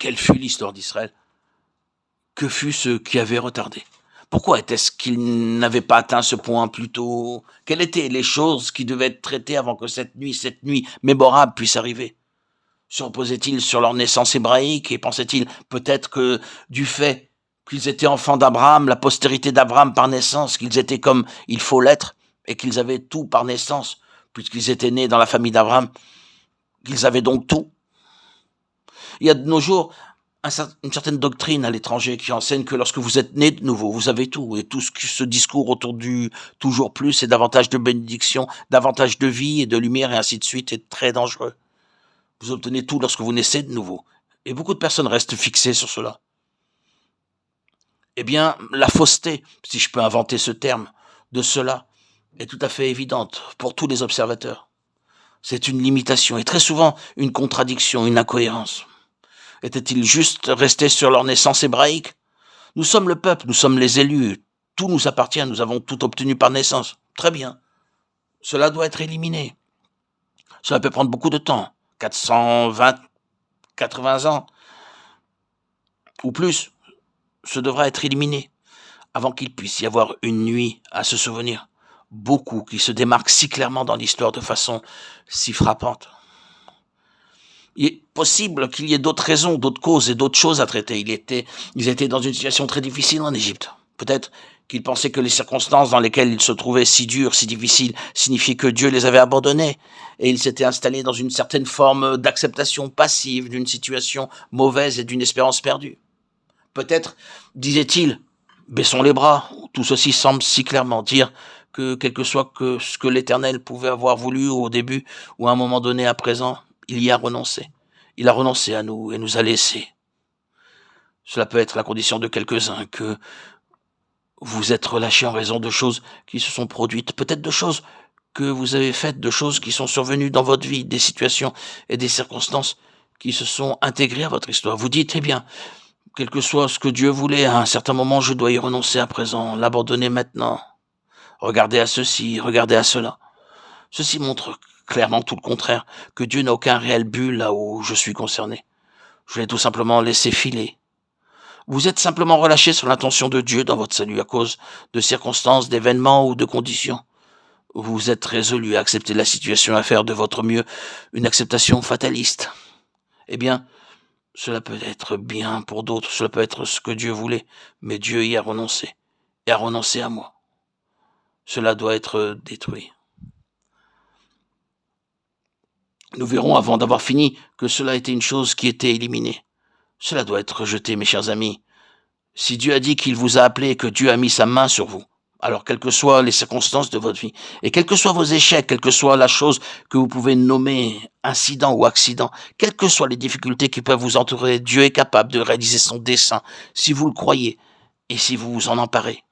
Quelle fut l'histoire d'Israël? Que fut ce qui avait retardé? Pourquoi était-ce qu'il n'avait pas atteint ce point plus tôt? Quelles étaient les choses qui devaient être traitées avant que cette nuit mémorable puisse arriver? Se reposait-il sur leur naissance hébraïque et pensait-il peut-être que du fait qu'ils étaient enfants d'Abraham, la postérité d'Abraham par naissance, qu'ils étaient comme il faut l'être et qu'ils avaient tout par naissance, puisqu'ils étaient nés dans la famille d'Abraham, qu'ils avaient donc tout? Il y a de nos jours une certaine doctrine à l'étranger qui enseigne que lorsque vous êtes né de nouveau, vous avez tout. Et tout ce discours autour du toujours plus et davantage de bénédiction, davantage de vie et de lumière et ainsi de suite est très dangereux. Vous obtenez tout lorsque vous naissez de nouveau. Et beaucoup de personnes restent fixées sur cela. Eh bien, la fausseté, si je peux inventer ce terme, de cela est tout à fait évidente pour tous les observateurs. C'est une limitation et très souvent une contradiction, une incohérence. Était-il juste resté sur leur naissance hébraïque? Nous sommes le peuple, nous sommes les élus, tout nous appartient, nous avons tout obtenu par naissance. Très bien. Cela doit être éliminé. Cela peut prendre beaucoup de temps, 420, 80 ans, ou plus. Ce devra être éliminé, avant qu'il puisse y avoir une nuit à se souvenir. Beaucoup qui se démarquent si clairement dans l'histoire de façon si frappante. Il est possible qu'il y ait d'autres raisons, d'autres causes et d'autres choses à traiter. Ils étaient dans une situation très difficile en Égypte. Peut-être qu'ils pensaient que les circonstances dans lesquelles ils se trouvaient si dures, si difficiles, signifiaient que Dieu les avait abandonnés. Et ils s'étaient installés dans une certaine forme d'acceptation passive d'une situation mauvaise et d'une espérance perdue. Peut-être, disait-il, baissons les bras. Tout ceci semble si clairement dire que quel que soit que ce que l'Éternel pouvait avoir voulu au début ou à un moment donné à présent, il y a renoncé. Il a renoncé à nous et nous a laissés. Cela peut être la condition de quelques-uns, que vous êtes relâchés en raison de choses qui se sont produites, peut-être de choses que vous avez faites, de choses qui sont survenues dans votre vie, des situations et des circonstances qui se sont intégrées à votre histoire. Vous dites, eh bien, quel que soit ce que Dieu voulait, à un certain moment, je dois y renoncer à présent, l'abandonner maintenant. Regardez à ceci, regardez à cela. Ceci montre clairement tout le contraire, que Dieu n'a aucun réel but là où je suis concerné. Je l'ai tout simplement laissé filer. Vous êtes simplement relâché sur l'intention de Dieu dans votre salut à cause de circonstances, d'événements ou de conditions. Vous êtes résolu à accepter la situation, à faire de votre mieux une acceptation fataliste. Eh bien, cela peut être bien pour d'autres, cela peut être ce que Dieu voulait, mais Dieu y a renoncé, et a renoncé à moi. Cela doit être détruit. Nous verrons avant d'avoir fini que cela était une chose qui était éliminée. Cela doit être rejeté, mes chers amis. Si Dieu a dit qu'il vous a appelé et que Dieu a mis sa main sur vous, alors quelles que soient les circonstances de votre vie, et quels que soient vos échecs, quelle que soit la chose que vous pouvez nommer incident ou accident, quelles que soient les difficultés qui peuvent vous entourer, Dieu est capable de réaliser son dessein, si vous le croyez, et si vous vous en emparez.